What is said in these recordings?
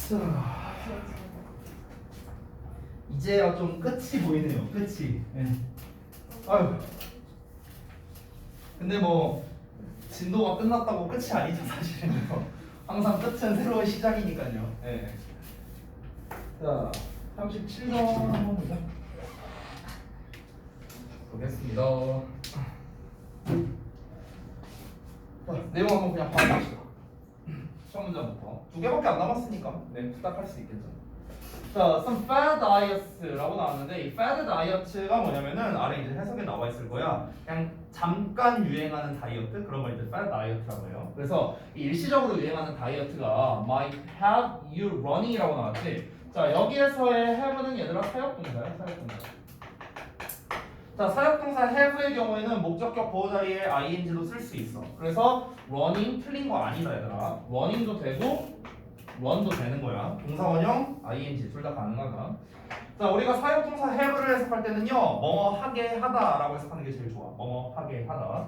자, 이제야 좀 끝이 보이네요. 끝이. 네. 아유. 근데 뭐 진도가 끝났다고 끝이 아니죠 사실은. 항상 끝은 새로운 시작이니까요. 네. 자, 37번 한번 보자. 보겠습니다. 자, 내용 한번 그냥 바로 봅시다. 첫 문장부터 두 개밖에 안 남았으니까 네, 부탁할 수 있겠죠. 자, some fad diets라고 나왔는데 이 fad diet가 뭐냐면은 아래 이제 해석에 나와 있을 거야. 그냥 잠깐 유행하는 다이어트 그런 걸 이제 fad diet라고 해요. 그래서 이 일시적으로 유행하는 다이어트가 might have you running이라고 나왔지. 자, 여기에서의 have는 얘들아 사역동사야, 사역동사. 자, 사역동사 have의 경우에는 목적격 보호 자리에 ing도 쓸 수 있어. 그래서 running 틀린 거 아니다 얘들아. running도 되고 run도 되는 거야. 동사원형 ing 둘 다 가능하다. 자, 우리가 사역동사 have를 해석할 때는요, 뭐뭐 하게 하다라고 해석하는 게 제일 좋아. 뭐뭐 하게 하다.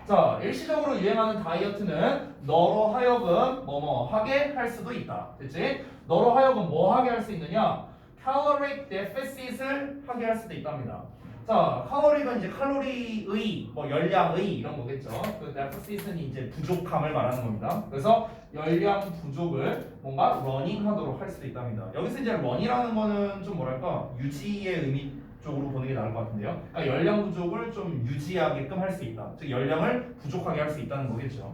자, 일시적으로 유행하는 다이어트는 너로 하여금 뭐뭐 하게 할 수도 있다. 됐지? 너로 하여금 뭐 하게 할 수 있느냐? caloric deficit을 하게 할 수도 있답니다. 자, 칼로리가 이제 칼로리의, 뭐 열량의 이런 거겠죠. 그 deficit은 이제 부족함을 말하는 겁니다. 그래서 열량 부족을 뭔가 러닝하도록 할 수도 있답니다. 여기서 이제 run이라는 거는 좀 뭐랄까 유지의 의미 쪽으로 보는 게 나을 것 같은데요. 그러니까 열량 부족을 좀 유지하게끔 할 수 있다. 즉 열량을 부족하게 할 수 있다는 거겠죠.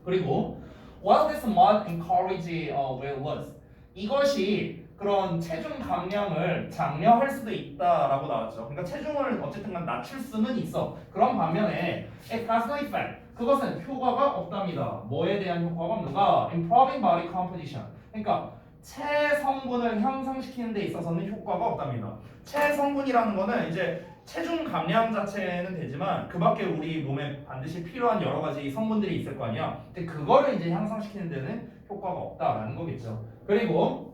그리고 while this might encourage weight loss, 이것이 그런 체중 감량을 장려할 수도 있다라고 나왔죠. 그러니까 체중을 어쨌든 낮출 수는 있어. 그런 반면에 it has no effect. 그것은 효과가 없답니다. 뭐에 대한 효과가 없는가? Improving body composition. 그러니까 체성분을 향상시키는 데 있어서는 효과가 없답니다. 체성분이라는 거는 이제 체중 감량 자체는 되지만 그 밖에 우리 몸에 반드시 필요한 여러 가지 성분들이 있을 거 아니야. 근데 그거를 이제 향상시키는 데는 효과가 없다라는 거겠죠. 그리고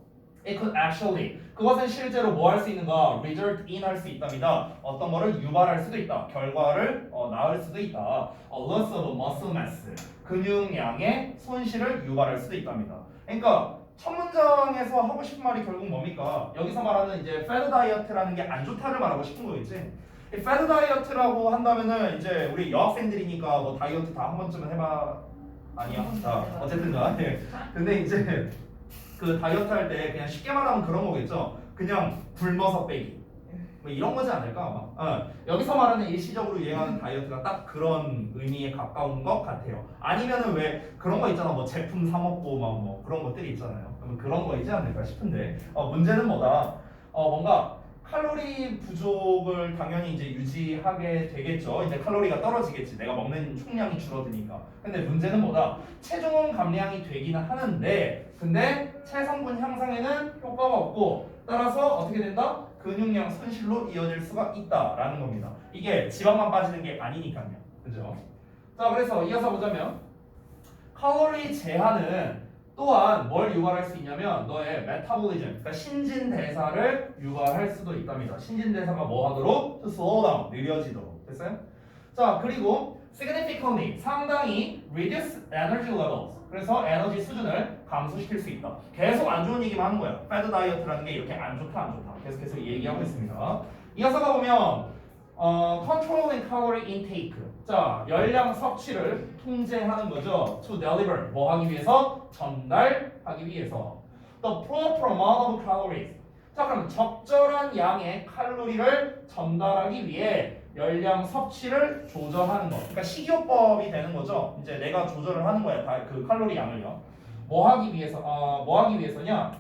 it could actually, 그것은 실제로 뭐 할 수 있는가? result in 할 수 있답니다. 어떤 거를 유발할 수도 있다. 결과를 낳을 수도 있다. a loss of muscle mass, 근육량의 손실을 유발할 수도 있답니다. 그러니까 첫 문장에서 하고 싶은 말이 결국 뭡니까? 여기서 말하는 이제 fad diet라는 게 안 좋다를 말하고 싶은 거겠지. 이 fad diet라고 한다면은 이제 우리 여학생들이니까 뭐 다이어트 다 한 번쯤은 해봐. 아니야. 자, 어쨌든가. 근데 이제 그 다이어트 할 때 그냥 쉽게 말하면 그런 거겠죠. 그냥 굶어서 빼기. 뭐 이런 거지 않을까 아마. 여기서 말하는 일시적으로 유행하는 다이어트가 딱 그런 의미에 가까운 것 같아요. 아니면은 왜 그런 거 있잖아. 뭐 제품 사 먹고 막 뭐 그런 것들이 있잖아요. 그런 거이지 않을까 싶은데 문제는 뭐다. 뭔가 칼로리 부족을 당연히 이제 유지하게 되겠죠. 이제 칼로리가 떨어지겠지. 내가 먹는 총량이 줄어드니까. 근데 문제는 뭐다? 체중 감량이 되기는 하는데, 근데 체성분 향상에는 효과가 없고, 따라서 어떻게 된다? 근육량 손실로 이어질 수가 있다라는 겁니다. 이게 지방만 빠지는 게 아니니까요. 그죠? 자, 그래서 이어서 보자면 칼로리 제한은 또한 뭘 유발할 수 있냐면 너의 메타볼리즘, 그러니까 신진대사를 유발할 수도 있답니다. 신진대사가 뭐 하도록? To slow down, 느려지도록. 됐어요? 자, 그리고 significantly, 상당히 reduce energy levels, 그래서 에너지 수준을 감소시킬 수 있다. 계속 안 좋은 얘기만 하는 거야. fad 다이어트라는 게 이렇게 안 좋다 안 좋다 계속 얘기하고 있습니다. 이어서 가보면 controlling calorie intake, 자, 열량 섭취를 통제하는 거죠. To deliver, 뭐 하기 위해서? 전달하기 위해서. The proper amount of calories, 자, 그럼 적절한 양의 칼로리를 전달하기 위해 열량 섭취를 조절하는 거. 그러니까 식이요법이 되는 거죠. 이제 내가 조절을 하는 거야. 다 그 칼로리 양을요. 뭐 하기 위해서? 뭐 하기 위해서냐?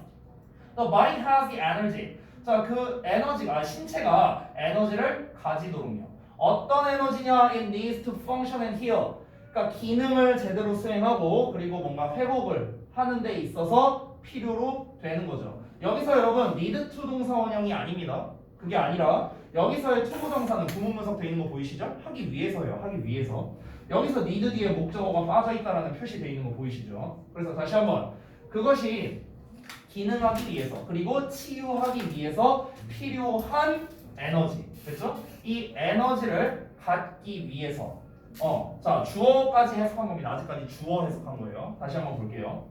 The body has the energy. 자, 그 에너지가 신체가 에너지를 가지도록요. 어떤 에너지냐? It needs to function and heal. 그러니까 기능을 제대로 수행하고 그리고 뭔가 회복을 하는 데 있어서 필요로 되는 거죠. 여기서 여러분 need to 동사원형이 아닙니다. 그게 아니라 여기서의 to 부정사는 구문분석 되어 있는 거 보이시죠? 하기 위해서요. 하기 위해서. 여기서 need 뒤에 목적어가 빠져 있다라는 표시 되어 있는 거 보이시죠? 그래서 다시 한번 그것이 기능하기 위해서 그리고 치유하기 위해서 필요한 에너지. 됐죠? 이 에너지를 갖기 위해서 자, 주어까지 해석한 겁니다. 아직까지 주어 해석한 거예요. 다시 한번 볼게요.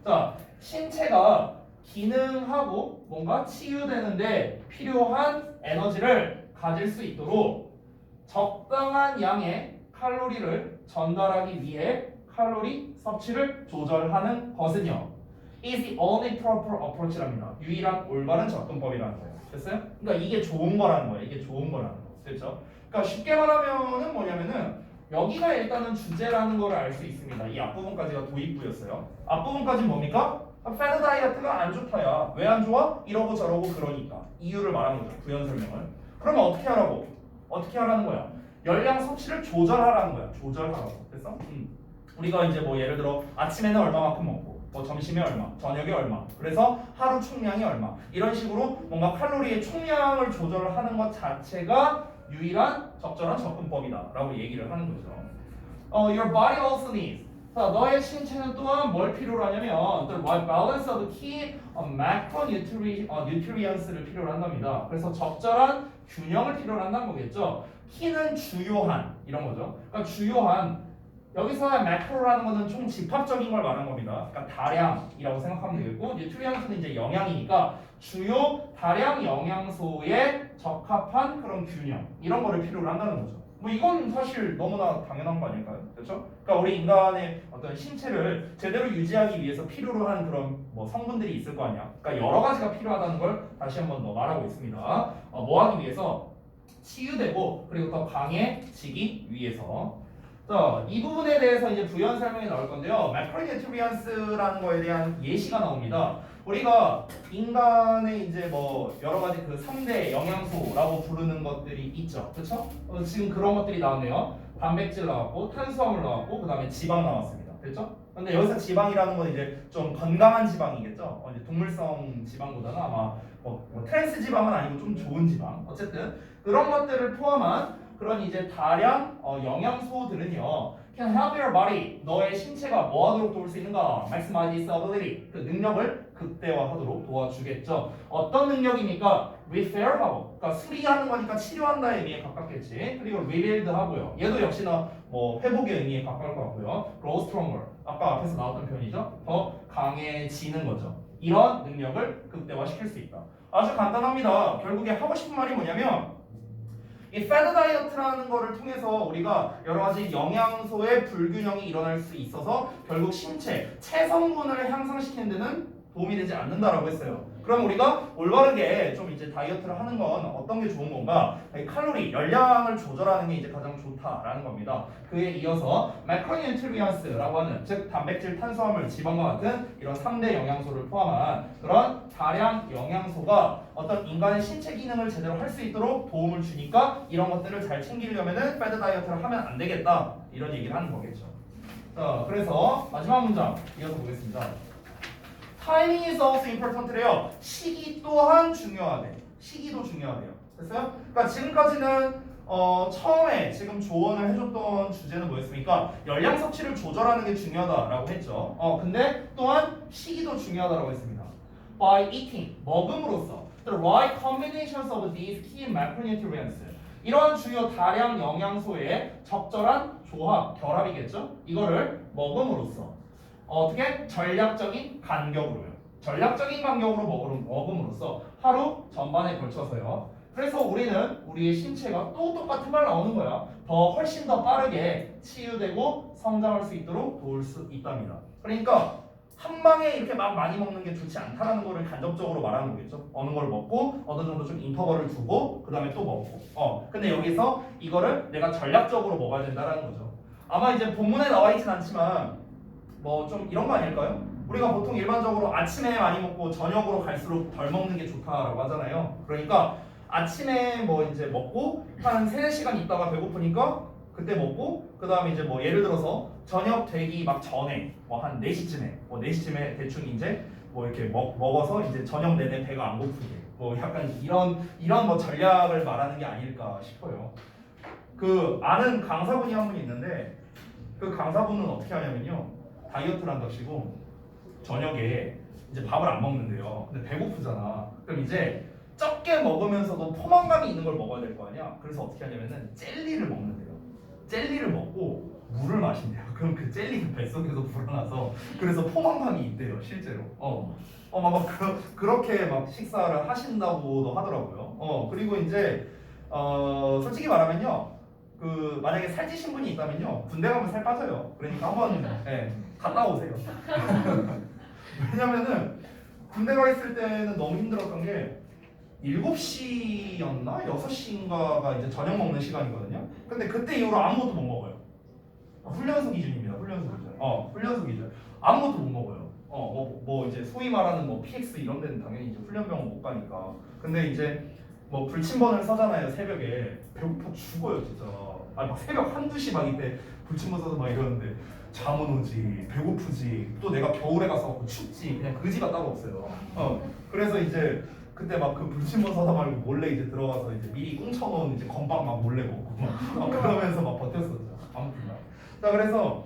자, 신체가 기능하고 뭔가 치유되는데 필요한 에너지를 가질 수 있도록 적당한 양의 칼로리를 전달하기 위해 칼로리 섭취를 조절하는 것은요 is the only proper approach랍니다. 유일한 올바른 접근법이라는 거예요. 됐어요? 그러니까 이게 좋은 거라는 거예요. 이게 좋은 거라는 거. 됐죠? 그러니까 쉽게 말하면은 뭐냐면은 여기가 일단은 주제라는 거를 알 수 있습니다. 이 앞부분까지가 도입부였어요. 앞부분까지는 뭡니까? 패드 다이어트가 안 좋다야. 왜 안 좋아? 이러고 저러고 그러니까. 이유를 말하는 거죠. 부연 설명을. 그러면 어떻게 하라고? 어떻게 하라는 거야? 열량 섭취를 조절하라는 거야. 조절하라고. 됐어? 우리가 이제 뭐 예를 들어 아침에는 얼마만큼 먹고 뭐 점심에 얼마, 저녁에 얼마. 그래서 하루 총량이 얼마. 이런 식으로 뭔가 칼로리의 총량을 조절하는 것 자체가 유일한 적절한 접근법이다라고 얘기를 하는 거죠. Your body also needs. 자, 너의 신체는 또한 뭘 필요로 하냐면 the right balance of key macronutrients를 필요로 한답니다. 그래서 적절한 균형을 필요로 한다는 거겠죠. 키는 주요한 이런 거죠. 그러니까 주요한 여기서의 macro라는 것은 총 집합적인 걸 말하는 겁니다. 그러니까 다량이라고 생각하면 되겠고 nutrients는 이제 영양이니까 주요 다량 영양소에 적합한 그런 균형 이런 거를 필요로 한다는 거죠. 뭐 이건 사실 너무나 당연한 거 아닐까요? 그렇죠? 그러니까 우리 인간의 어떤 신체를 제대로 유지하기 위해서 필요로 하는 그런 뭐 성분들이 있을 거 아니야. 그러니까 여러 가지가 필요하다는 걸 다시 한번 더 말하고 있습니다. 뭐 하기 위해서 치유되고 그리고 더 강해지기 위해서. 자, 이 부분에 대해서 이제 부연 설명이 나올 건데요. macronutrients라는 거에 대한 예시가 나옵니다. 우리가 인간의 이제 뭐 여러 가지 그 3대 영양소라고 부르는 것들이 있죠. 그렇죠? 지금 그런 것들이 나왔네요. 단백질 나왔고 탄수화물 나왔고 그다음에 지방 나왔습니다. 됐죠? 근데 여기서 지방이라는 건 이제 좀 건강한 지방이겠죠. 이제 동물성 지방보다는 아마 뭐 트랜스 지방은 아니고 좀 좋은 지방. 어쨌든 그런 것들을 포함한 그런 이제 다량 영양소들은요 can help your body 너의 신체가 뭐 하도록 도울 수 있는가 maximize its ability 그 능력을 극대화하도록 도와주겠죠. 어떤 능력입니까? repair하고 그러니까 수리하는 거니까 치료한다의 의미에 가깝겠지. 그리고 rebuild 하고요. 얘도 역시나 뭐 회복의 의미에 가까울 것 같고요. grow stronger 아까 앞에서 나왔던 표현이죠. 더 강해지는 거죠. 이런 능력을 극대화시킬 수 있다. 아주 간단합니다. 결국에 하고 싶은 말이 뭐냐면 이 패드 다이어트라는 거를 통해서 우리가 여러 가지 영양소의 불균형이 일어날 수 있어서 결국 신체 체성분을 향상시키는 데는 도움이 되지 않는다라고 했어요. 그럼 우리가 올바르게 좀 이제 다이어트를 하는 건 어떤 게 좋은 건가? 칼로리, 열량을 조절하는 게 이제 가장 좋다라는 겁니다. 그에 이어서 macronutrients라고 하는 즉 단백질, 탄수화물, 지방과 같은 이런 3대 영양소를 포함한 그런 다량 영양소가 어떤 인간의 신체 기능을 제대로 할 수 있도록 도움을 주니까 이런 것들을 잘 챙기려면은 패드 다이어트를 하면 안 되겠다 이런 얘기를 하는 거겠죠. 자, 그래서 마지막 문장 이어서 보겠습니다. Timing is also important래요. 시기 또한 중요하대. 시기도 중요하대요. 됐어요? 그러니까 지금까지는 처음에 지금 조언을 해줬던 주제는 뭐였습니까? 열량 섭취를 조절하는 게 중요하다라고 했죠. 근데 또한 시기도 중요하다라고 했습니다. By eating, 먹음으로써 the right combinations of these key macronutrients 이러한 주요 다량 영양소의 적절한 조합, 결합이겠죠? 이거를 먹음으로써 어떻게? 전략적인 간격으로요. 전략적인 간격으로 먹음으로써 하루 전반에 걸쳐서요. 그래서 우리는 우리의 신체가 또 똑같은 말 나오는 거야. 훨씬 더 빠르게 치유되고 성장할 수 있도록 도울 수 있답니다. 그러니까 한 방에 이렇게 막 많이 먹는 게 좋지 않다라는 거를 간접적으로 말하는 거겠죠. 어느 걸 먹고 어느 정도 좀 인터벌을 두고 그 다음에 또 먹고. 근데 여기서 이거를 내가 전략적으로 먹어야 된다라는 거죠. 아마 이제 본문에 나와 있진 않지만 뭐 좀 이런 거 아닐까요? 우리가 보통 일반적으로 아침에 많이 먹고 저녁으로 갈수록 덜 먹는 게 좋다라고 하잖아요. 그러니까 아침에 뭐 이제 먹고 한 3-4시간 있다가 배고프니까 그때 먹고 그 다음에 이제 뭐 예를 들어서 저녁 되기 막 전에 뭐 한 4시쯤에 대충 이제 뭐 이렇게 먹어서 이제 저녁 내내 배가 안 고프게 뭐 약간 이런 뭐 전략을 말하는 게 아닐까 싶어요. 그 아는 강사분이 한 분 있는데 그 강사분은 어떻게 하냐면요. 다이어트를 한답시고 저녁에 이제 밥을 안 먹는데요. 근데 배고프잖아. 그럼 이제 적게 먹으면서도 포만감이 있는 걸 먹어야 될 거 아니야. 그래서 어떻게 하냐면은 젤리를 먹는데요. 젤리를 먹고 물을 마신대요. 그럼 그 젤리가 뱃속에서 불어나서 그래서 포만감이 있대요, 실제로. 그렇게 막 식사를 하신다고도 하더라고요. 그리고 이제 솔직히 말하면요, 그 만약에 살찌신 분이 있다면요, 군대 가면 살 빠져요. 그러니까 한번 갔다 오세요. 왜냐면은 군대 가 있을 때는 너무 힘들었던 게 7시였나? 6시인가가 이제 저녁 먹는 시간이거든요. 근데 그때 이후로 아무것도 못 먹어요. 훈련소 기준입니다. 훈련소 기준. 훈련소 기준. 아무것도 못 먹어요. 뭐 이제 소위 말하는 뭐 PX 이런 데는 당연히 이제 훈련병원 못 가니까. 근데 이제 뭐 불침번을 서잖아요, 새벽에. 배고파 죽어요, 진짜. 아니 막 새벽 1~2시 막 이때 불침번 서서 막 이러는데 잠은 오지, 배고프지, 또 내가 겨울에 가서 춥지, 그냥 그지가 따로 없어요. 그래서 이제 그때 막 그 불침번 서다 말고 몰래 이제 들어가서 이제 미리 꽁쳐놓은 이제 건빵 막 몰래 먹고 막 그러면서 막 버텼었죠. 아무튼. 자, 그래서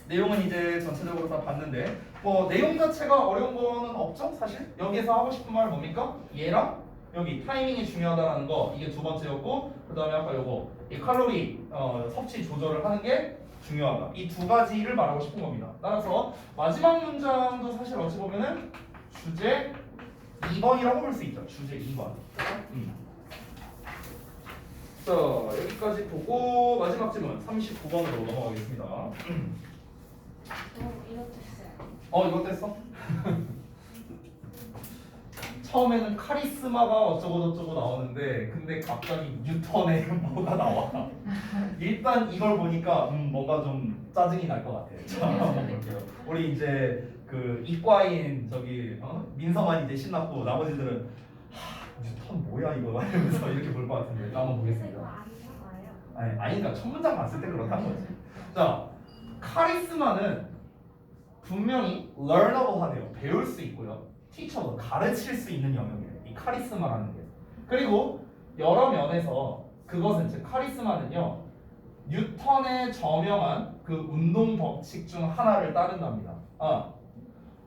내용은 이제 전체적으로 다 봤는데 뭐 내용 자체가 어려운 거는 없죠, 사실. 여기서 하고 싶은 말은 뭡니까? 얘랑 여기 타이밍이 중요하다라는 거, 이게 두 번째였고, 그 다음에 아까 요거 이 칼로리 섭취 조절을 하는 게 중요하다. 이 두 가지를 말하고 싶은 겁니다. 따라서 마지막 문장도 사실 어찌 보면은 주제 2번이라고 볼 수 있죠. 주제 2번. 자, 여기까지 보고 마지막 질문 39번으로 넘어가겠습니다. 이거 됐어요. 이거 됐어? 처음에는 카리스마가 어쩌고 저쩌고 나오는데 근데 갑자기 뉴턴의 뭐가 나와. 일단 이걸 보니까 뭔가 좀 짜증이 날 것 같아. 자, 한번 볼게요. 우리 이제 그 이과인 저기 민성환 이제 신났고 나머지들은 뉴턴 뭐야 이거 이러면서 이렇게 볼 것 같은데 한번 보겠습니다. 아니 그러니까 첫 문장 봤을 때 그렇다는 거지. 자, 카리스마는 분명히 learnable 하네요. 배울 수 있고요. teachable, 가르칠 수 있는 영역이에요. 이 카리스마라는 게. 그리고 여러 면에서 그것은 즉 카리스마는요, 뉴턴의 저명한 그 운동 법칙 중 하나를 따른답니다.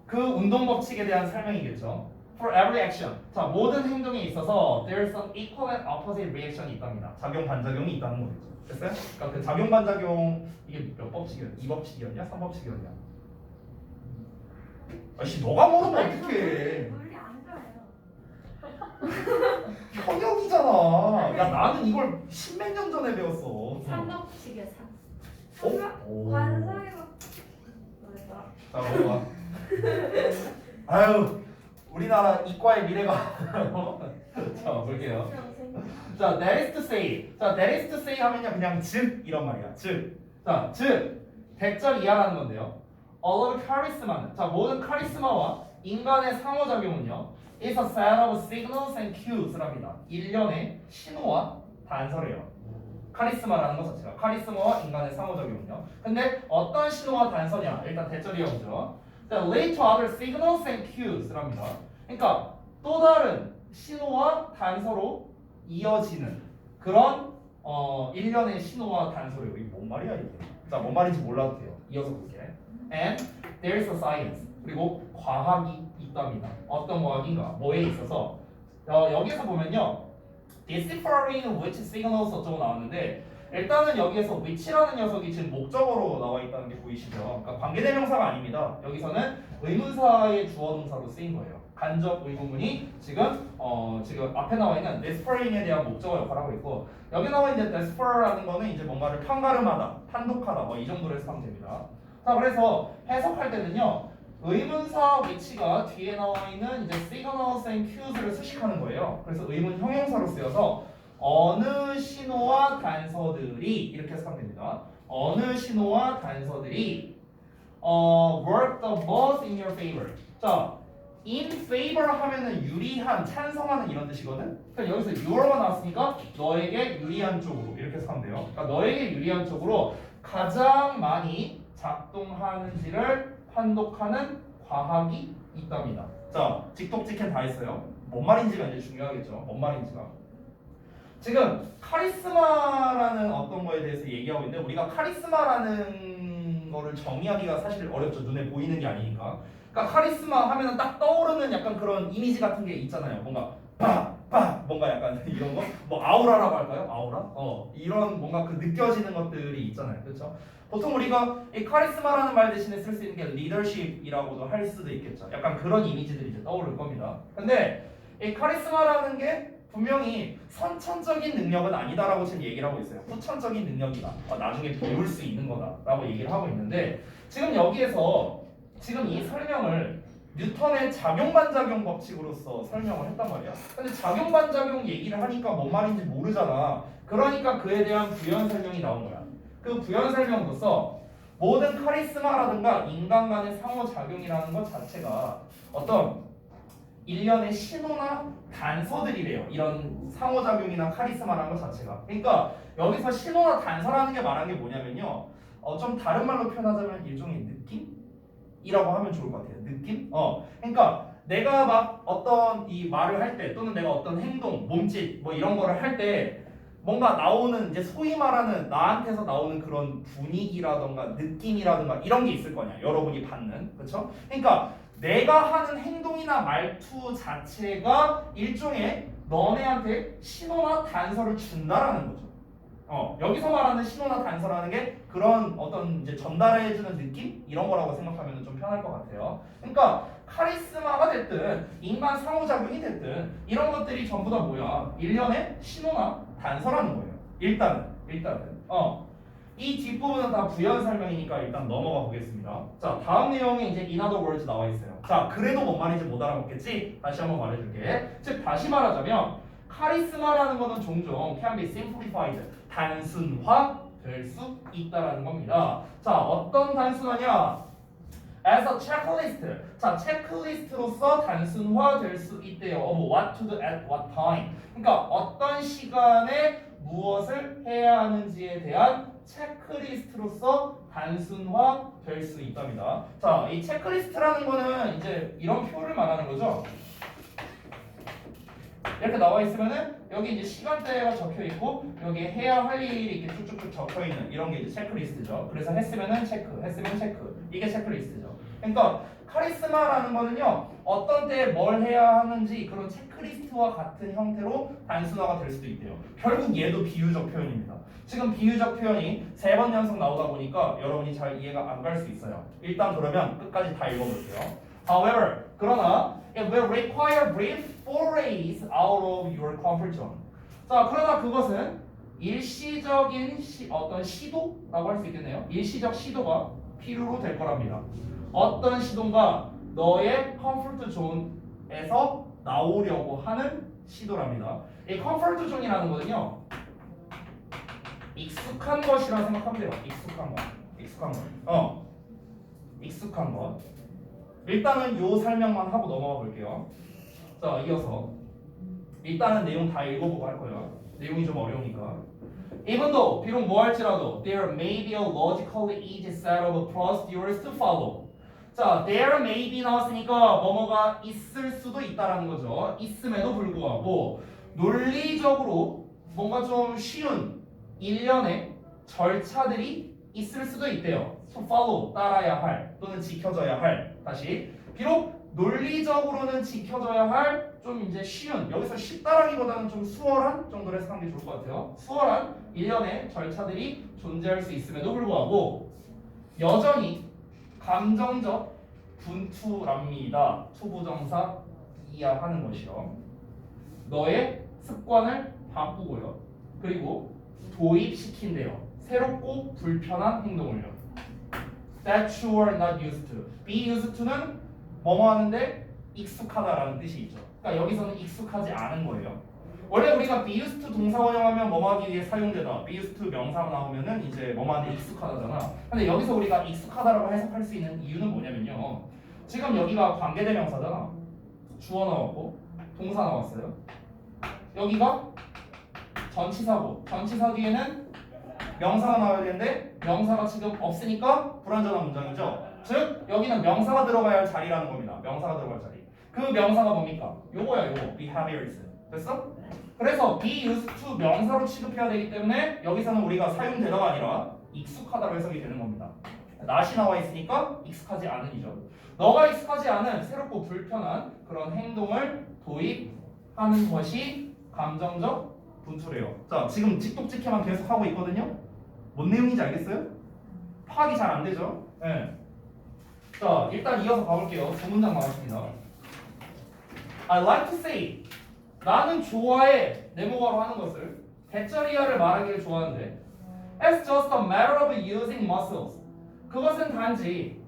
그 운동 법칙에 대한 설명이겠죠. For every action, 자 모든 행동에 있어서 there's an equal and opposite reaction이 있답니다. 작용 반작용이 있다는 거겠죠. 됐어요? 그러니까 그 작용 반작용 이게 몇 법칙이었냐? 2법칙이었냐? 3법칙이었냐? 아씨 너가 모르면 어떡해. 물리 안 좋아해요. 현역이잖아. 야 나는 이걸 십몇 년 전에 배웠어. 삼법칙이야, 오. 관상이가 뭐였더라? 자 넘어가. 아유 우리나라 이과의 미래가. 자 볼게요. 자 that is to say. 자 that is to say 하면요 그냥 즉 이런 말이야. 즉 대절 이하라는 건데요. All of charisma는 자 모든 카리스마와 인간의 상호작용은요 is a set of signals and cues랍니다. 일련의 신호와 단서래요. 카리스마라는 것 자체가 카리스마와 인간의 상호작용은요. 근데 어떤 신호와 단서냐? 일단 대절이야 보죠. Relate to other signals and cues랍니다. 그러니까 또 다른 신호와 단서로 이어지는 그런 일련의 신호와 단서래요. 이게 뭔 말이야 이게? 자, 뭔 말인지 몰라도 돼요. 이어서 볼게. And there is a science. 그리고 과학이 있답니다. 어떤 과학인가? 뭐에 있어서 여기서 보면요. deciphering which signals 어쩌고 나왔는데 일단은 여기에서 which라는 녀석이 지금 목적어로 나와 있다는 게 보이시죠? 그러니까 관계대명사가 아닙니다. 여기서는 의문사의 주어 동사로 쓰인 거예요. 간접 의문문이 지금 앞에 나와 있는 desiphering에 대한 목적어 역할을 하고 있고 여기 나와 있는 desipher라는 거는 이제 뭔가를 판가름하다, 판독하다 뭐 이 정도로 해석하면 됩니다. 자, 그래서 해석할 때는요. 의문사 위치가 뒤에 나와 있는 이제 signals and cues를 수식하는 거예요. 그래서 의문 형용사로 쓰여서 어느 신호와 단서들이 이렇게 해석하면 됩니다. 어느 신호와 단서들이 work the most in your favor. 자, in favor 하면은 유리한, 찬성하는 이런 뜻이거든. 그러니까 여기서 your가 나왔으니까 너에게 유리한 쪽으로 이렇게 해석하면 돼요. 그러니까 너에게 유리한 쪽으로 가장 많이 작동하는지를 판독하는 과학이 있답니다. 자, 직독직행 다 했어요. 뭔 말인지가 이제 중요하겠죠. 뭔 말인지가. 지금 카리스마라는 어떤 거에 대해서 얘기하고 있는데 우리가 카리스마라는 거를 정의하기가 사실 어렵죠. 눈에 보이는 게 아니니까. 그러니까 카리스마 하면은 딱 떠오르는 약간 그런 이미지 같은 게 있잖아요. 뭔가 빡 뭔가 약간 이런 거 뭐 아우라라고 할까요? 아우라? 이런 뭔가 그 느껴지는 것들이 있잖아요. 그렇죠? 보통 우리가 이 카리스마라는 말 대신에 쓸 수 있는 게 리더십이라고도 할 수도 있겠죠. 약간 그런 이미지들이 이제 떠오를 겁니다. 근데 이 카리스마라는 게 분명히 선천적인 능력은 아니다라고 지금 얘기를 하고 있어요. 후천적인 능력이다. 나중에 배울 수 있는 거다라고 얘기를 하고 있는데 지금 여기에서 지금 이 설명을 뉴턴의 작용반작용 법칙으로서 설명을 했단 말이야. 근데 작용반작용 얘기를 하니까 뭔 말인지 모르잖아. 그러니까 그에 대한 부연 설명이 나온 거야. 그 부연 설명으로서 모든 카리스마라든가 인간 간의 상호작용이라는 것 자체가 어떤 일련의 신호나 단서들이래요. 이런 상호작용이나 카리스마라는 것 자체가. 그러니까 여기서 신호나 단서라는 게 말한 게 뭐냐면요. 좀 다른 말로 표현하자면 일종의 느낌이라고 하면 좋을 것 같아요. 느낌? 그러니까 내가 막 어떤 이 말을 할 때 또는 내가 어떤 행동, 몸짓 뭐 이런 거를 할 때 뭔가 나오는 이제 소위 말하는 나한테서 나오는 그런 분위기라던가 느낌이라든가 이런 게 있을 거냐. 여러분이 받는. 그렇죠? 그러니까 내가 하는 행동이나 말투 자체가 일종의 너네한테 신호나 단서를 준다라는 거죠. 여기서 말하는 신호나 단서라는 게 그런 어떤 이제 전달해주는 느낌 이런 거라고 생각하면 좀 편할 것 같아요. 그러니까 카리스마가 됐든 인간 상호작용이 됐든 이런 것들이 전부 다 뭐야? 일련의 신호나 단서라는 거예요. 일단은 이 뒷부분은 다 부연 설명이니까 일단 넘어가 보겠습니다. 자, 다음 내용에 이제 in other words 나와 있어요. 자, 그래도 뭔 말인지 못 알아먹겠지? 다시 한번 말해줄게. 즉 다시 말하자면 카리스마라는 것은 종종 can be simplified 단순화될 수 있다라는 겁니다. 자, 어떤 단순화냐? as a checklist. 자, 체크리스트로서 단순화될 수 있대요. of what to do at what time. 그러니까 어떤 시간에 무엇을 해야 하는지에 대한 체크리스트로서 단순화될 수 있답니다. 자, 이 체크리스트라는 거는 이제 이런 표를 말하는 거죠. 이렇게 나와 있으면은 여기 이제 시간대가 적혀 있고 여기에 해야 할 일이 이렇게 쭉쭉쭉 적혀 있는 이런 게 이제 체크리스트죠. 그래서 했으면은 체크, 했으면 체크. 이게 체크리스트죠. 그러니까 카리스마라는 거는요 어떤 때에 뭘 해야 하는지 그런 체크리스트와 같은 형태로 단순화가 될 수도 있대요. 결국 얘도 비유적 표현입니다. 지금 비유적 표현이 3번 연속 나오다 보니까 여러분이 잘 이해가 안 갈 수 있어요. 일단 그러면 끝까지 다 읽어볼게요. However, 그러나 it will require brief forays out of your comfort zone. 자, 그러나 그것은 일시적인 어떤 시도라고 할 수 있겠네요. 일시적 시도가 필요로 될 거랍니다. 어떤 시도인가? 너의 컴포트 존에서 나오려고 하는 시도랍니다. 이 컴포트 존이라는 거는요. 익숙한 것이라 생각하면 돼요. 익숙한 것. 익숙한 것. 일단은 요 설명만 하고 넘어가 볼게요. 자, 이어서 일단은 내용 다 읽어보고 할 거예요. 내용이 좀 어려우니까. Even though 비록 뭐 할지라도 there may be a logically easy set of procedures to follow. 자, there may be 나왔으니까 뭐뭐가 있을 수도 있다라는 거죠. 있음에도 불구하고 논리적으로 뭔가 좀 쉬운 일련의 절차들이 있을 수도 있대요. To follow, 따라야 할 또는 지켜져야 할. 다시 비록 논리적으로는 지켜져야 할 좀 이제 쉬운, 여기서 쉽다라기보다는 좀 수월한 정도로 해석하는 게 좋을 것 같아요. 수월한 일련의 절차들이 존재할 수 있음에도 불구하고 여전히 감정적 분투랍니다. 투부정사 이하하는 것이요. 너의 습관을 바꾸고요. 그리고 도입시킨대요. 새롭고 불편한 행동을요. That you are not used to. Be used to는 뭐뭐 하는데 익숙하다라는 뜻이 있죠. 그러니까 여기서는 익숙하지 않은 거예요. 원래 우리가 be used to 동사 원형하면 뭐뭐 하기 위해 사용되다. be used to 명사가 나오면은 이제 뭐뭐 하는데 익숙하다잖아. 근데 여기서 우리가 익숙하다라고 해석할 수 있는 이유는 뭐냐면요. 지금 여기가 관계대명사잖아. 주어 나왔고 동사 나왔어요. 여기가 전치사고 전치사 뒤에는 명사가 나와야 되는데 명사가 지금 없으니까 불완전한 문장이죠. 즉 여기는 명사가 들어가야 할 자리라는 겁니다. 명사가 들어갈 자리. 그 명사가 뭡니까? 요거야 요거. behaviors. 됐어? 그래서 be used to 명사로 취급해야 되기 때문에 여기서는 우리가 사용되다가 아니라 익숙하다로 해석이 되는 겁니다. not이 나와 있으니까 익숙하지 않은이죠. 너가 익숙하지 않은 새롭고 불편한 그런 행동을 도입하는 하는 것이 감정적 분투래요. 자, 지금 직독직해만 계속 하고 있거든요. 뭔 내용인지 알겠어요? 파악이 잘 안 되죠? 네. 자, 일단 이어서 가볼게요. 두 문장 나왔습니다. I like to say. 나는 좋아해. 네모가로 하는 것을. 대절이야를 말하기를 좋아하는데. It's just a matter of using muscles. 그것은 단지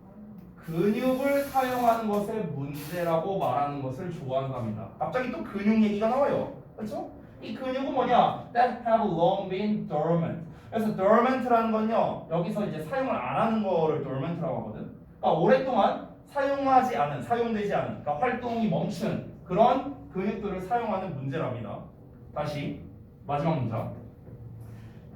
근육을 사용하는 것의 문제라고 말하는 것을 좋아한답니다. 갑자기 또 근육 얘기가 나와요. 그렇죠? 이 근육은 뭐냐? That have long been dormant. 그래서 dormant라는 건요. 여기서 이제 사용을 안 하는 거를 dormant라고 하거든. 그러니까 오랫동안 사용하지 않은, 사용되지 않은, 그러니까 활동이 멈춘 그런 근육들을 사용하는 문제랍니다. 다시 마지막 문장.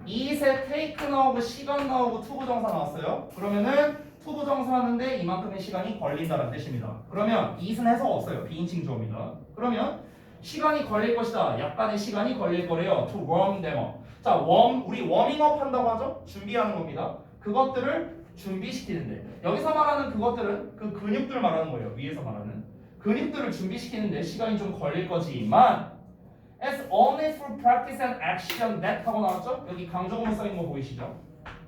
이세 take 나오고 시간 나오고 투부정사 나왔어요. 그러면은 투부정사 하는데 이만큼의 시간이 걸린다는 뜻입니다. 그러면 it은 해석 없어요. 비인칭 주어입니다. 그러면 시간이 걸릴 것이다. 약간의 시간이 걸릴 거래요. To warm them up. 자, 우리 워밍업 한다고 하죠? 준비하는 겁니다. 그것들을 준비시키는데 여기서 말하는 그것들은 그 근육들 말하는 거예요. 위에서 말하는 근육들을 준비시키는데 시간이 좀 걸릴 거지만 As only through practice and action that 하고 나왔죠? 여기 강조문 써있는 거 보이시죠?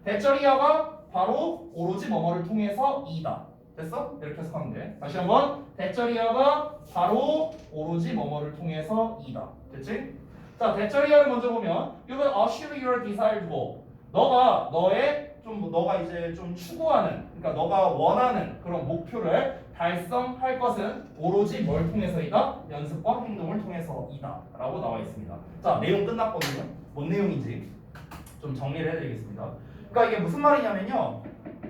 대절이야가 바로 오로지 뭐뭐를 통해서 이다. 됐어? 이렇게 해석하면 돼. 다시 한번 대절이야가 바로 오로지 뭐뭐를 통해서 이다. 됐지? 자, 대절이야를 먼저 보면 You will achieve your desired goal. 너가 이제 좀 추구하는, 그러니까 너가 원하는 그런 목표를 달성할 것은 오로지 뭘 통해서이다? 연습과 행동을 통해서이다 라고 나와 있습니다. 자, 내용 끝났거든요. 뭔 내용인지 좀 정리를 해드리겠습니다. 그러니까 이게 무슨 말이냐면요,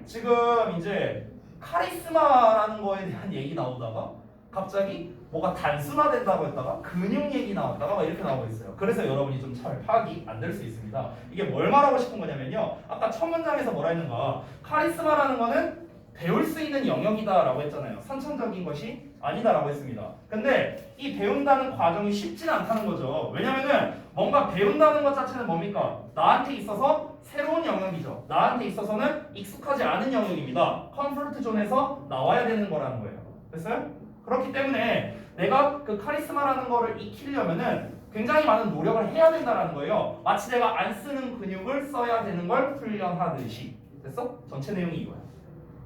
지금 이제 카리스마라는 거에 대한 얘기 나오다가 갑자기 뭐가 단순화된다고 했다가 근육 얘기 나왔다가 막 이렇게 나오고 있어요. 그래서 여러분이 좀 잘 파악이 안 될 수 있습니다. 이게 뭘 말하고 싶은 거냐면요, 아까 첫 문장에서 뭐라 했는가, 카리스마라는 거는 배울 수 있는 영역이다 라고 했잖아요. 선천적인 것이 아니다 라고 했습니다. 근데 이 배운다는 과정이 쉽진 않다는 거죠. 왜냐면은 뭔가 배운다는 것 자체는 뭡니까? 나한테 있어서 새로운 영역이죠. 나한테 있어서는 익숙하지 않은 영역입니다. 컴포트 존에서 나와야 되는 거라는 거예요. 됐어요? 그렇기 때문에 내가 그 카리스마라는 거를 익히려면은 굉장히 많은 노력을 해야 된다는 거예요. 마치 내가 안 쓰는 근육을 써야 되는 걸 훈련하듯이. 됐어? 전체 내용이 이거야.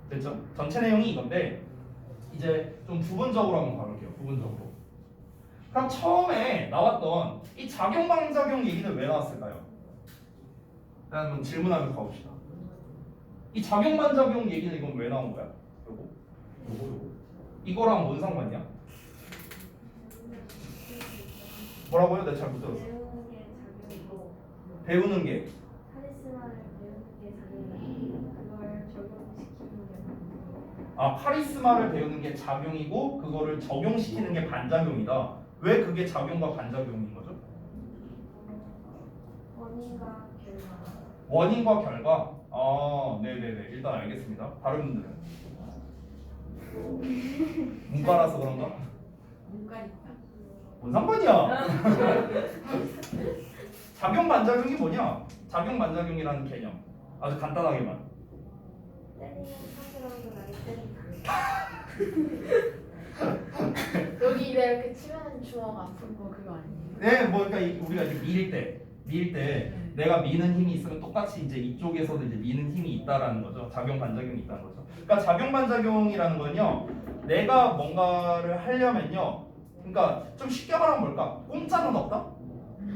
됐죠? 전체 내용이 이건데 이제 좀 부분적으로 한번 가볼게요. 부분적으로. 그럼 처음에 나왔던 이 작용방작용 얘기는 왜 나왔을까요? 일단 한번 질문하면서 가봅시다. 이 작용반작용 얘기는 이건 왜 나온 거야? 요거? 이거랑 뭔 상관이야? 뭐라고요? 내가 잘 못 들었어. 배우는 게 작용이고 배우는 게 카리스마를 배우는 게 작용이고 그걸 적용시키는 게 카리스마를 배우는 게 작용이고 그거를 적용시키는 게 반작용이다. 왜 그게 작용과 반작용인 거죠? 원인과 결과. 원인과 결과? 네네네. 일단 알겠습니다. 다른 분들은? 문과라서 그런가? 문과니까. 뭔 상관이야? 작용 반작용이 뭐냐? 작용 반작용이라는 개념. 아주 간단하게만. 때리는 사실하고 나를 때리는 여기 왜 이렇게 치면 주먹 아픈 거 그거 아니에요? 네, 뭐 그러니까 우리가 이제 밀 때 내가 미는 힘이 있으면 똑같이 이제 이쪽에서도 이제 미는 힘이 있다라는 거죠. 작용 반작용이 있다는 거죠. 그러니까 작용 반작용이라는 건요, 내가 뭔가를 하려면요, 그러니까 좀 쉽게 말하면 뭘까? 공짜는 없다?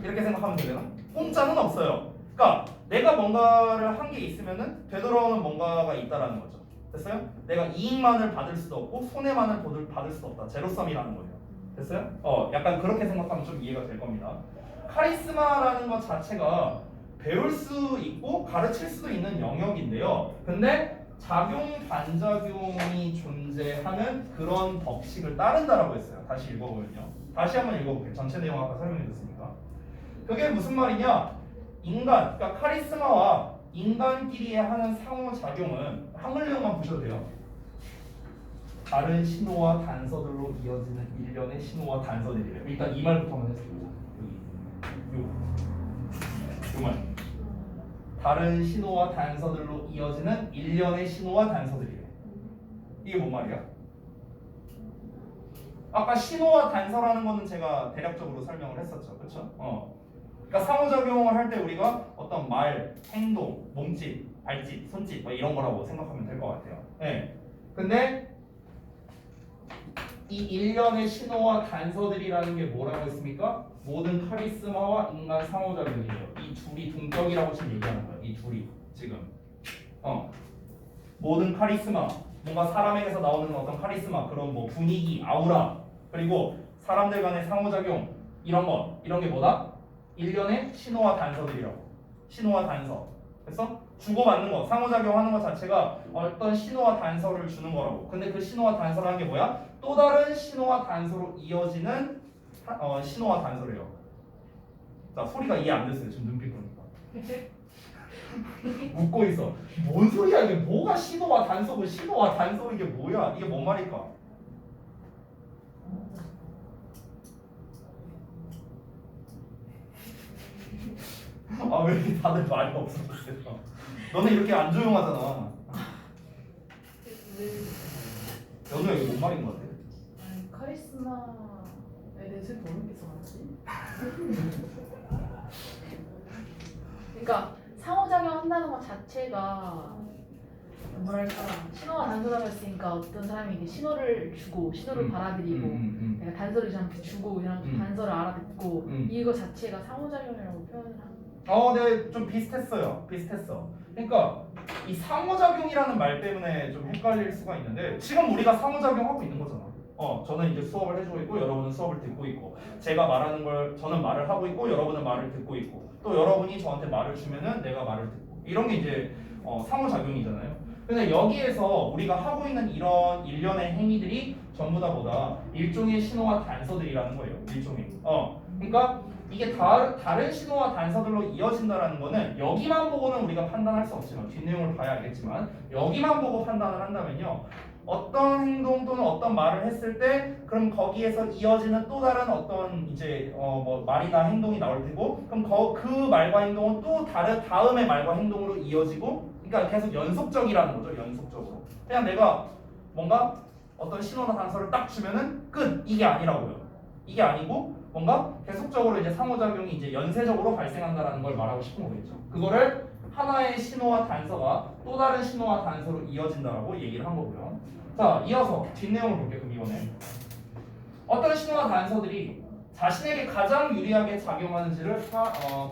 이렇게 생각하면 되나? 공짜는 없어요. 그러니까 내가 뭔가를 한 게 있으면은 되돌아오는 뭔가가 있다라는 거죠. 됐어요? 내가 이익만을 받을 수도 없고 손해만을 받을 수도 없다. 제로섬이라는 거예요. 됐어요? 약간 그렇게 생각하면 좀 이해가 될 겁니다. 카리스마라는 것 자체가 배울 수 있고 가르칠 수도 있는 영역인데요. 근데 작용 반작용이 존재하는 그런 법칙을 따른다라고 했어요. 다시 읽어보면요. 다시 한번 읽어볼게요. 전체 내용 아까 설명해줬으니까. 그게 무슨 말이냐? 그러니까 카리스마와 인간끼리 하는 상호작용은 한글내용만 보셔도 돼요. 다른 신호와 단서들로 이어지는 일련의 신호와 단서들이래요. 일단 이 말부터만 해주세요. 요 말. 다른 신호와 단서들로 이어지는 일련의 신호와 단서들이래. 이게 뭔 말이야? 아까 신호와 단서라는 거는 제가 대략적으로 설명을 했었죠. 그렇죠? 그러니까 상호작용을 할 때 우리가 어떤 말, 행동, 몸짓, 발짓, 손짓 뭐 이런 거라고 생각하면 될 것 같아요. 네. 근데 이 일련의 신호와 단서들이라는 게 뭐라고 했습니까? 모든 카리스마와 인간 상호작용이에요. 이 둘이 동격이라고 지금 얘기하는 거예요. 이 둘이 지금 모든 카리스마, 뭔가 사람에게서 나오는 어떤 카리스마, 그런 뭐 분위기, 아우라, 그리고 사람들 간의 상호작용 이런 게 뭐다? 일련의 신호와 단서들이라고. 신호와 단서. 그래서 주고받는 거, 상호작용하는 것 자체가 어떤 신호와 단서를 주는 거라고. 근데 그 신호와 단서라는 게 뭐야? 또 다른 신호와 단서로 이어지는 신호와 단서래요. 자, 소리가 이해 안 됐어요. 지금 눈빛 보니까. 웃고 있어. 뭔 소리야 이게? 뭐가 신호와 단서고 신호와 단서 이게 뭐야? 이게 뭔 말일까? 아, 왜 이렇게 다들 말이 없어졌어요? 너네 이렇게 안 조용하잖아. 연우야 이게 뭔 말인 것 같아? 아니, 카리스마에 대해서 모르겠어 맞지? 그러니까 상호작용 한다는 것 자체가 뭐랄까 신호와 단서라고 했으니까 어떤 사람이 이게 신호를 주고 신호를 받아들이고 내가 단서를 저한테 주고 그냥 단서를 알아듣고 이거 자체가 상호작용이라고 표현을 하는 네, 좀 비슷했어요. 비슷했어. 그러니까 이 상호작용이라는 말 때문에 좀 헷갈릴 수가 있는데 지금 우리가 상호작용하고 있는 거잖아. 저는 이제 수업을 해주고 있고 여러분은 수업을 듣고 있고 제가 말하는 걸 저는 말을 하고 있고 여러분은 말을 듣고 있고 또 여러분이 저한테 말을 주면은 내가 말을 듣고 이런 게 이제 상호작용이잖아요. 근데 여기에서 우리가 하고 있는 이런 일련의 행위들이 전부 다 뭐다? 일종의 신호와 단서들이라는 거예요. 일종의. 그러니까 이게 다른 신호와 단서들로 이어진다라는 거는 여기만 보고는 우리가 판단할 수 없지만 뒷내용을 봐야 알겠지만 여기만 보고 판단을 한다면요. 어떤 행동 또는 어떤 말을 했을 때 그럼 거기에서 이어지는 또 다른 어떤 이제 뭐 말이나 행동이 나올 테고 그럼 그 말과 행동은 또 다음의 말과 행동으로 이어지고 그러니까 계속 연속적이라는 거죠. 연속적으로. 그냥 내가 뭔가 어떤 신호나 단서를 딱 주면은 끝 이게 아니라고요. 이게 아니고 뭔가 계속적으로 이제 상호작용이 이제 연쇄적으로 발생한다라는 걸 말하고 싶은 거겠죠. 그거를 하나의 신호와 단서가 또 다른 신호와 단서로 이어진다라고 얘기를 한 거고요. 자, 이어서 뒷내용을 볼게요. 그럼 이번에 어떤 신호와 단서들이 자신에게 가장 유리하게 작용하는지를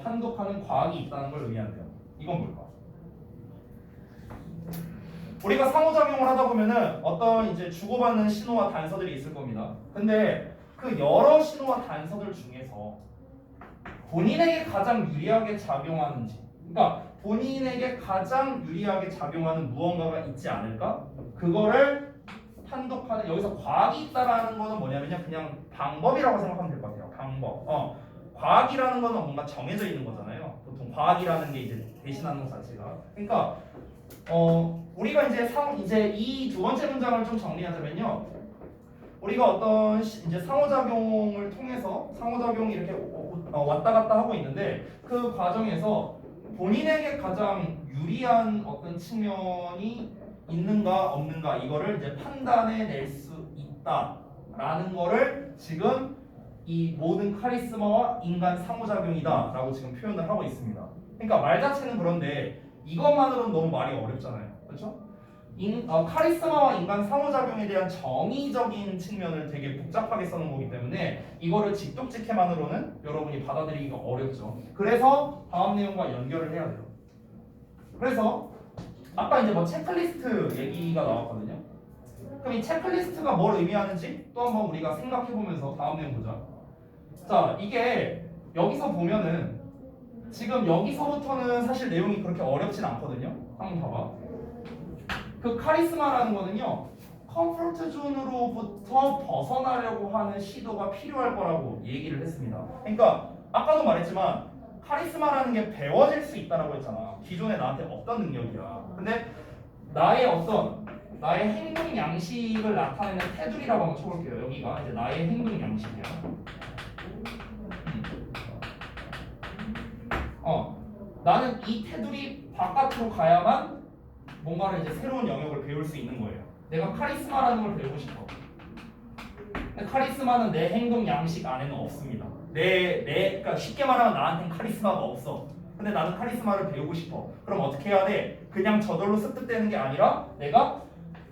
판독하는 과학이 있다는 걸 의미한대요. 이건 뭘까? 우리가 상호작용을 하다 보면은 어떤 이제 주고받는 신호와 단서들이 있을 겁니다. 근데 그 여러 신호와 단서들 중에서 본인에게 가장 유리하게 작용하는지, 그러니까 본인에게 가장 유리하게 작용하는 무언가가 있지 않을까? 그거를 판독하는 여기서 과학이 있다라는 거는 뭐냐면요, 그냥 방법이라고 생각하면 될 것 같아요. 방법. 과학이라는 거는 뭔가 정해져 있는 거잖아요. 보통 과학이라는 게 이제 대신하는 것 자체가. 그러니까 우리가 이제 이 두 번째 문장을 좀 정리하자면요. 우리가 어떤 이제 상호작용을 통해서 상호작용이 이렇게 왔다 갔다 하고 있는데 그 과정에서 본인에게 가장 유리한 어떤 측면이 있는가 없는가 이거를 이제 판단해 낼 수 있다라는 거를 지금 이 모든 카리스마와 인간 상호작용이다라고 지금 표현을 하고 있습니다. 그러니까 말 자체는 그런데 이것만으로는 너무 말이 어렵잖아요. 그렇죠? 카리스마와 인간 상호작용에 대한 정의적인 측면을 되게 복잡하게 써놓은 거기 때문에 이거를 직독직해만으로는 여러분이 받아들이기가 어렵죠. 그래서 다음 내용과 연결을 해야 돼요. 그래서 아까 이제 뭐 체크리스트 얘기가 나왔거든요. 그럼 이 체크리스트가 뭘 의미하는지 또 한번 우리가 생각해보면서 다음 내용 보자. 자, 이게 여기서 보면은 지금 여기서부터는 사실 내용이 그렇게 어렵진 않거든요. 한번 봐봐. 그 카리스마라는 거는요, 컴포트 존으로부터 벗어나려고 하는 시도가 필요할 거라고 얘기를 했습니다. 그러니까 아까도 말했지만 카리스마라는 게 배워질 수 있다라고 했잖아. 기존에 나한테 없던 능력이야. 근데 나의 행동 양식을 나타내는 테두리라고 한번 쳐볼게요. 여기가 이제 나의 행동 양식이야. 나는 이 테두리 바깥으로 가야만 뭔가를 이제 새로운 영역을 배울 수 있는 거예요. 내가 카리스마라는 걸 배우고 싶어. 근데 카리스마는 내 행동 양식 안에는 없습니다. 그러니까 쉽게 말하면 나한테는 카리스마가 없어. 근데 나는 카리스마를 배우고 싶어. 그럼 어떻게 해야 돼? 그냥 저절로 습득되는 게 아니라 내가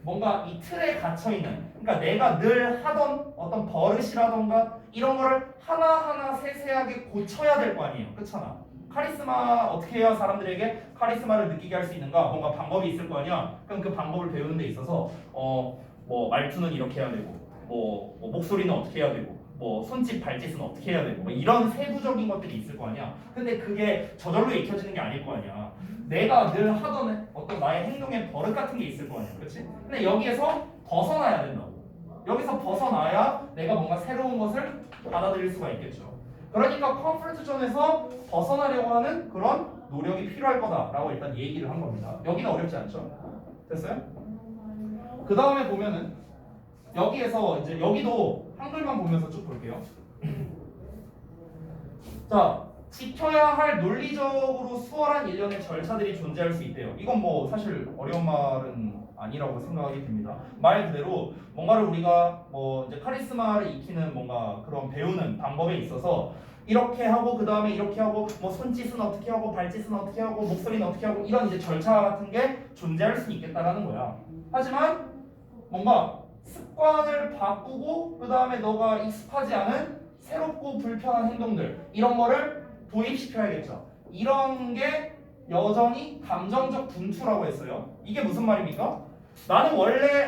뭔가 이 틀에 갇혀있는, 그러니까 내가 늘 하던 어떤 버릇이라던가 이런 거를 하나하나 세세하게 고쳐야 될 거 아니에요. 그렇잖아. 카리스마 어떻게 해야 사람들에게 카리스마를 느끼게 할 수 있는가? 뭔가 방법이 있을 거 아니야. 그럼 그 방법을 배우는 데 있어서 뭐 말투는 이렇게 해야 되고 뭐 목소리는 어떻게 해야 되고 뭐 손짓 발짓은 어떻게 해야 되고 뭐 이런 세부적인 것들이 있을 거 아니야. 근데 그게 저절로 익혀지는 게 아닐 거 아니야. 내가 늘 하던 어떤 나의 행동의 버릇 같은 게 있을 거 아니야. 그렇지? 근데 여기에서 벗어나야 된다고. 여기서 벗어나야 내가 뭔가 새로운 것을 받아들일 수가 있겠죠. 그러니까 컴포트 존에서 벗어나려고 하는 그런 노력이 필요할 거다라고 일단 얘기를 한 겁니다. 여기는 어렵지 않죠? 됐어요? 그 다음에 보면은 여기에서 이제 여기도 한글만 보면서 쭉 볼게요. 자, 지켜야 할 논리적으로 수월한 일련의 절차들이 존재할 수 있대요. 이건 뭐 사실 어려운 말은 아니라고 생각이 듭니다. 말 그대로 뭔가를 우리가 뭐 이제 카리스마를 익히는 뭔가 그런 배우는 방법에 있어서 이렇게 하고 그 다음에 이렇게 하고 뭐 손짓은 어떻게 하고 발짓은 어떻게 하고 목소리는 어떻게 하고 이런 이제 절차 같은 게 존재할 수 있겠다라는 거야. 하지만 뭔가 습관을 바꾸고 그 다음에 너가 익숙하지 않은 새롭고 불편한 행동들 이런 거를 도입시켜야겠죠. 이런 게 여전히 감정적 분투라고 했어요. 이게 무슨 말입니까?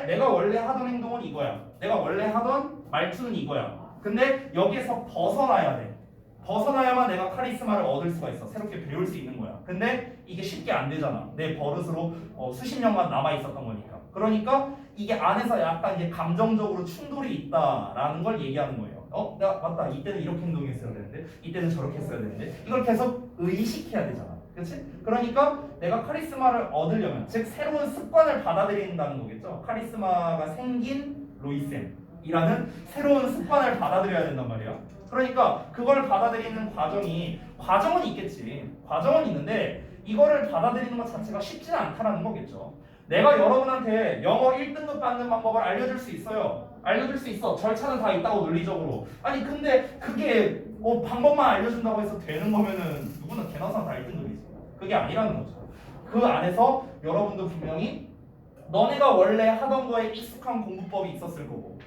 내가 원래 하던 행동은 이거야. 내가 원래 하던 말투는 이거야. 근데 여기에서 벗어나야 돼. 벗어나야만 내가 카리스마를 얻을 수가 있어. 새롭게 배울 수 있는 거야. 근데 이게 쉽게 안 되잖아. 내 버릇으로 수십 년간 남아 있었던 거니까. 그러니까 이게 안에서 약간 이제 감정적으로 충돌이 있다라는 걸 얘기하는 거예요. 내가 맞다. 이때는 이렇게 행동했어야 되는데, 이때는 저렇게 했어야 되는데, 이걸 계속 의식해야 되잖아. 그렇지? 그러니까 내가 카리스마를 얻으려면, 즉 새로운 습관을 받아들인다는 거겠죠. 카리스마가 생긴 로이쌤이라는 새로운 습관을 받아들여야 된단 말이야. 그러니까 그걸 받아들이는 과정은 있겠지. 과정은 있는데 이거를 받아들이는 것 자체가 쉽지는 않다라는 거겠죠. 내가 여러분한테 영어 1등급 받는 방법을 알려줄 수 있어요. 알려줄 수 있어. 절차는 다 있다고 논리적으로. 아니 근데 그게 방법만 알려준다고 해서 되는 거면은 누구나 개나 소나 다 1등급이지. 그게 아니라는 거죠. 그 안에서 여러분도 분명히 너네가 원래 하던 거에 익숙한 공부법이 있었을 거고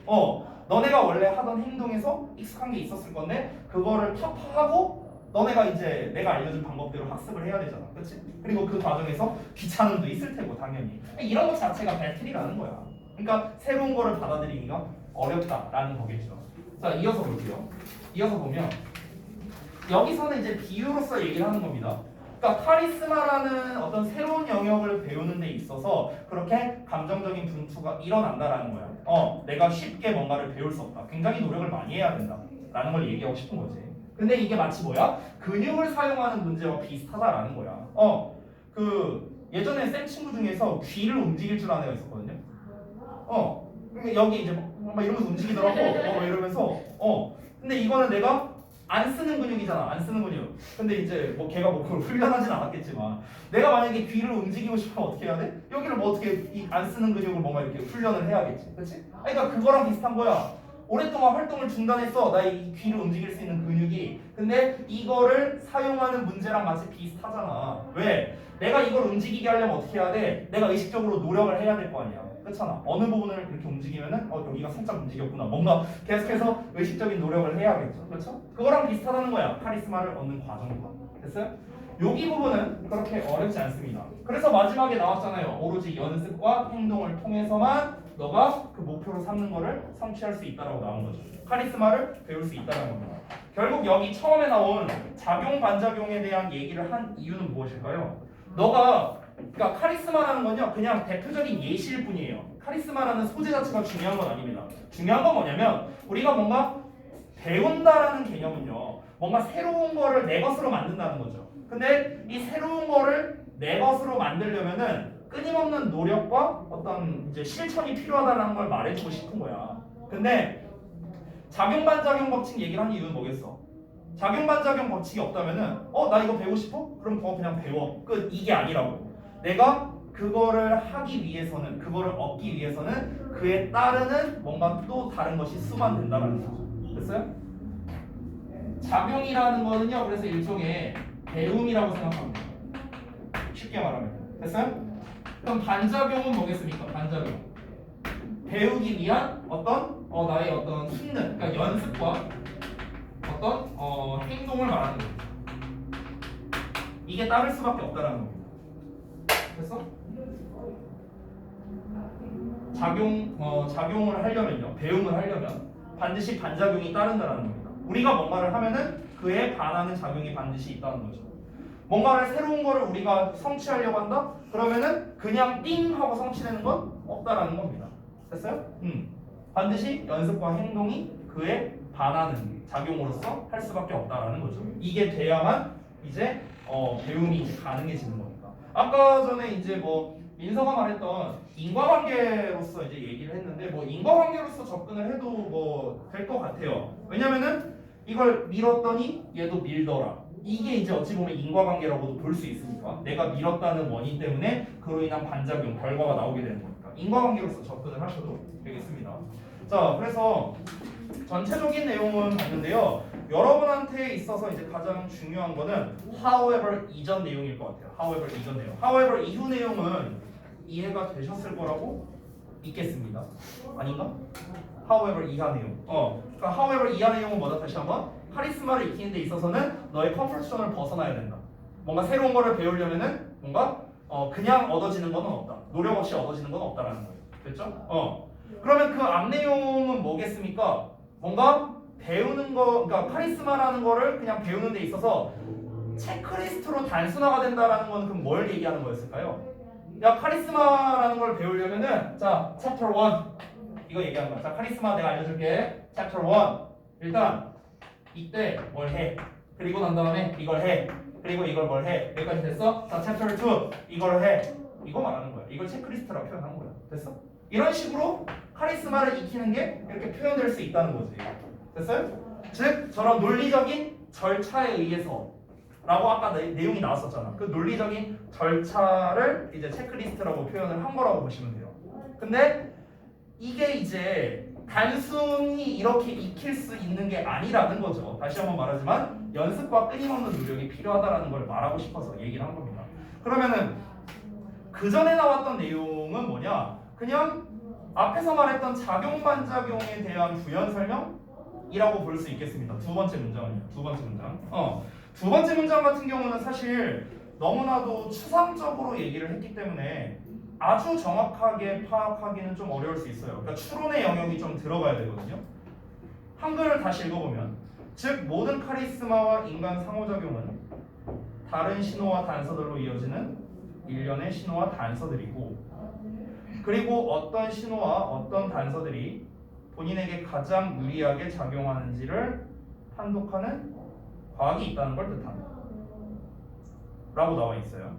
너네가 원래 하던 행동에서 익숙한 게 있었을 건데 그거를 타파하고 너네가 이제 내가 알려준 방법대로 학습을 해야 되잖아. 그렇지? 그리고 그 과정에서 귀찮음도 있을 테고 당연히 이런 것 자체가 배틀이라는 거야. 그러니까 새로운 거를 받아들이기가 어렵다라는 거겠죠. 자, 이어서 볼게요. 이어서 보면 여기서는 이제 비유로서 얘기를 하는 겁니다. 그러니까 카리스마라는 어떤 새로운 영역을 배우는 데 있어서 그렇게 감정적인 분투가 일어난다라는 거야. 내가 쉽게 뭔가를 배울 수 없다. 굉장히 노력을 많이 해야 된다라는 걸 얘기하고 싶은 거지. 근데 이게 마치 뭐야? 근육을 사용하는 문제와 비슷하다라는 거야. 예전에 쌤 친구 중에서 귀를 움직일 줄 아는 애가 있었거든요. 그러니까 여기 이제 막 이러면서 움직이더라고. 이러면서 근데 이거는 내가 안 쓰는 근육이잖아. 안 쓰는 근육. 근데 이제 뭐 걔가 뭐 그걸 훈련하진 않았겠지만 내가 만약에 귀를 움직이고 싶으면 어떻게 해야 돼? 여기를 뭐 어떻게 이 안 쓰는 근육을 뭔가 이렇게 훈련을 해야겠지. 그렇지? 그러니까 그거랑 비슷한 거야. 오랫동안 활동을 중단했어. 나 이 귀를 움직일 수 있는 근육이. 근데 이거를 사용하는 문제랑 마치 비슷하잖아. 왜? 내가 이걸 움직이게 하려면 어떻게 해야 돼? 내가 의식적으로 노력을 해야 될 거 아니야. 그렇잖아. 어느 부분을 이렇게 움직이면은 여기가 살짝 움직였구나. 뭔가 계속해서 의식적인 노력을 해야겠죠. 그렇죠? 그거랑 비슷하다는 거야. 카리스마를 얻는 과정과. 됐어요? 여기 부분은 그렇게 어렵지 않습니다. 그래서 마지막에 나왔잖아요. 오로지 연습과 행동을 통해서만 너가 그 목표로 삼는 거를 성취할 수 있다라고 나온 거죠. 카리스마를 배울 수 있다는 겁니다. 결국 여기 처음에 나온 작용 반작용에 대한 얘기를 한 이유는 무엇일까요? 그러니까 카리스마라는 건요 그냥 대표적인 예시일 뿐이에요. 카리스마라는 소재 자체가 중요한 건 아닙니다. 중요한 건 뭐냐면 우리가 뭔가 배운다라는 개념은요 뭔가 새로운 거를 내 것으로 만든다는 거죠. 근데 이 새로운 거를 내 것으로 만들려면은 끊임없는 노력과 어떤 이제 실천이 필요하다는 걸 말해주고 싶은 거야. 근데 작용 반작용 법칙 얘기를 한 이유는 뭐겠어? 작용 반작용 법칙이 없다면은 나 이거 배우고 싶어? 그럼 그거 그냥 배워. 끝. 이게 아니라고. 내가 그거를 하기 위해서는 그거를 얻기 위해서는 그에 따르는 뭔가 또 다른 것이 수반된다라는 거죠. 됐어요? 작용이라는 거는요. 그래서 일종의 배움이라고 생각하면 돼요. 쉽게 말하면. 됐어요? 그럼 반작용은 뭐겠습니까? 반작용. 배우기 위한 어떤 나의 어떤 힘든 그러니까 연습과 어떤 행동을 말하는 거예요. 이게 따를 수밖에 없다라는 겁니다. 됐어? 작용을 하려면요, 배움을 하려면 반드시 반작용이 따른다라는 겁니다. 우리가 뭔가를 하면은 그에 반하는 작용이 반드시 있다는 거죠. 뭔가를 새로운 거를 우리가 성취하려고 한다? 그러면은 그냥 띵 하고 성취되는 건 없다라는 겁니다. 됐어요? 반드시 연습과 행동이 그에 반하는 작용으로서 할 수밖에 없다라는 거죠. 이게 돼야만 이제 배움이 이제 가능해지는 거니까. 아까 전에 이제 뭐 민서가 말했던 인과관계로서 이제 얘기를 했는데 뭐 인과관계로서 접근을 해도 뭐 될 것 같아요. 왜냐면은 이걸 밀었더니 얘도 밀더라. 이게 이제 어찌 보면 인과관계라고도 볼 수 있으니까 내가 밀었다는 원인 때문에 그로 인한 반작용 결과가 나오게 되는 거니까 인과관계로서 접근을 하셔도 되겠습니다. 자, 그래서 전체적인 내용은 봤는데요. 여러분한테 있어서 이제 가장 중요한 거는 however 이전 내용일 것 같아요. however 이전 내용. however 이후 내용은 이해가 되셨을 거라고 믿겠습니다. 아닌가? however 이하 내용. 그러니까 however 이하 내용은 뭐다? 다시 한번 카리스마를 익히는 데 있어서는 너의 컴포트 존을 벗어나야 된다. 뭔가 새로운 거를 배우려면은 뭔가 그냥 얻어지는 건 없다. 노력 없이 얻어지는 건 없다라는 거예요. 됐죠? 그러면 그 앞 내용은 뭐겠습니까? 뭔가 배우는 거, 그러니까 카리스마라는 거를 그냥 배우는 데 있어서 체크리스트로 단순화가 된다라는 건 그럼 뭘 얘기하는 거였을까요? 야, 카리스마라는 걸 배우려면은 자, 챕터 1 이거 얘기하는 거야. 자, 카리스마 내가 알려줄게. 챕터 1 일단 이때 뭘 해. 그리고 난 다음에 이걸 해. 그리고 이걸 뭘 해. 여기까지 됐어? 자, 챕터 2 이걸 해. 이거 말하는 거야. 이걸 체크리스트라고 표현한 거야. 됐어? 이런 식으로 카리스마를 익히는 게 이렇게 표현될 수 있다는 거지. 됐어요? 즉 저런 논리적인 절차에 의해서 라고 아까 내용이 나왔었잖아. 그 논리적인 절차를 이제 체크리스트라고 표현을 한 거라고 보시면 돼요. 근데 이게 이제 단순히 이렇게 익힐 수 있는 게 아니라는 거죠. 다시 한번 말하지만 연습과 끊임없는 노력이 필요하다는 걸 말하고 싶어서 얘기를 한 겁니다. 그러면은 그 전에 나왔던 내용은 뭐냐? 그냥 앞에서 말했던 작용 반작용에 대한 부연 설명이라고 볼 수 있겠습니다. 두 번째 문장은요. 두 번째 문장. 두 번째 문장 같은 경우는 사실 너무나도 추상적으로 얘기를 했기 때문에 아주 정확하게 파악하기는 좀 어려울 수 있어요. 그러니까 추론의 영역이 좀 들어가야 되거든요. 한글을 다시 읽어보면 즉 모든 카리스마와 인간 상호작용은 다른 신호와 단서들로 이어지는 일련의 신호와 단서들이고 그리고 어떤 신호와 어떤 단서들이 본인에게 가장 유리하게 작용하는지를 판독하는 과학이 있다는 걸 뜻합니다. 라고 나와 있어요.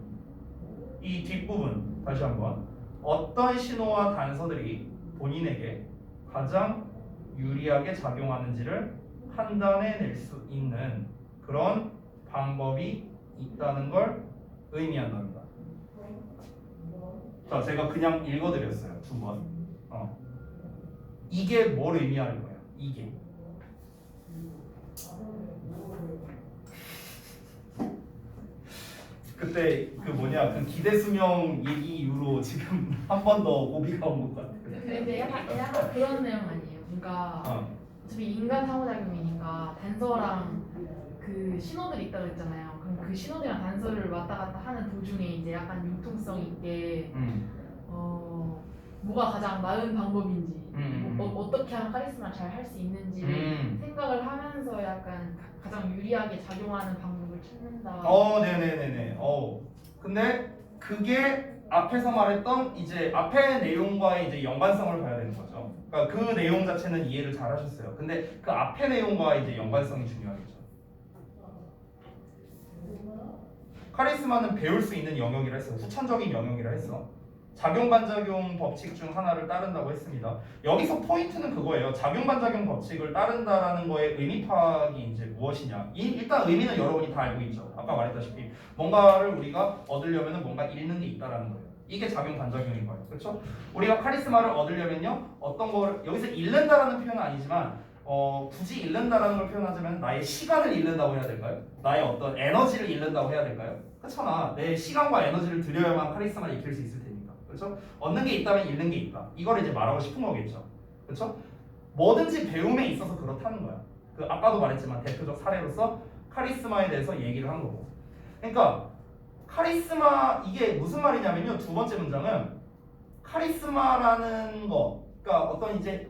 이 뒷부분 다시 한번 어떤 신호와 단서들이 본인에게 가장 유리하게 작용하는지를 판단해낼 수 있는 그런 방법이 있다는 걸 의미한답니다. 자, 제가 그냥 읽어드렸어요. 두 번. 이게 뭘 의미하는 거예요? 이게. 그때 그 기대수명 얘기 이후로 지금 한 번 더 고비가 온 것 같아요. 근데 약간 그런 내용 아니에요. 뭔가 어차피 인간 상호작용이니까 단서랑 그 신호들이 있다고 했잖아요. 그럼 그 신호들이랑 단서를 왔다 갔다 하는 도중에 이제 약간 융통성 있게 뭐가 가장 나은 방법인지 어떻게 하면 카리스마를 잘 할 수 있는지를 생각을 하면서 약간 가장 유리하게 작용하는 방법을 찾는다. 네네네네. 근데 그게 앞에서 말했던 이제 앞의 내용과의 이제 연관성을 봐야 되는 거죠. 그러니까 그 내용 자체는 이해를 잘 하셨어요. 근데 그 앞의 내용과 이제 연관성이 중요하겠죠. 카리스마는 배울 수 있는 영역이라 했어. 후천적인 영역이라 했어. 작용 반작용 법칙 중 하나를 따른다고 했습니다. 여기서 포인트는 그거예요. 작용 반작용 법칙을 따른다라는 거의 의미 파악이 이제 무엇이냐. 일단 의미는 여러분이 다 알고 있죠. 아까 말했다시피 뭔가를 우리가 얻으려면 뭔가 읽는 게 있다라는 거예요. 이게 작용 반작용인 거예요. 그렇죠? 우리가 카리스마를 얻으려면요. 어떤 걸 여기서 잃는다라는 표현은 아니지만 굳이 잃는다라는 걸 표현하자면 나의 시간을 잃는다고 해야 될까요? 나의 어떤 에너지를 잃는다고 해야 될까요? 그렇잖아. 내 시간과 에너지를 들여야만 카리스마를 익힐 수 있을 테니까. 그렇죠? 얻는 게 있다면 잃는 게 있다. 이걸 이제 말하고 싶은 거겠죠. 그렇죠? 뭐든지 배움에 있어서 그렇다는 거야. 그 아까도 말했지만 대표적 사례로서 카리스마에 대해서 얘기를 한 거고. 그러니까 카리스마 이게 무슨 말이냐면요. 두 번째 문장은 카리스마라는 거, 그러니까 어떤 이제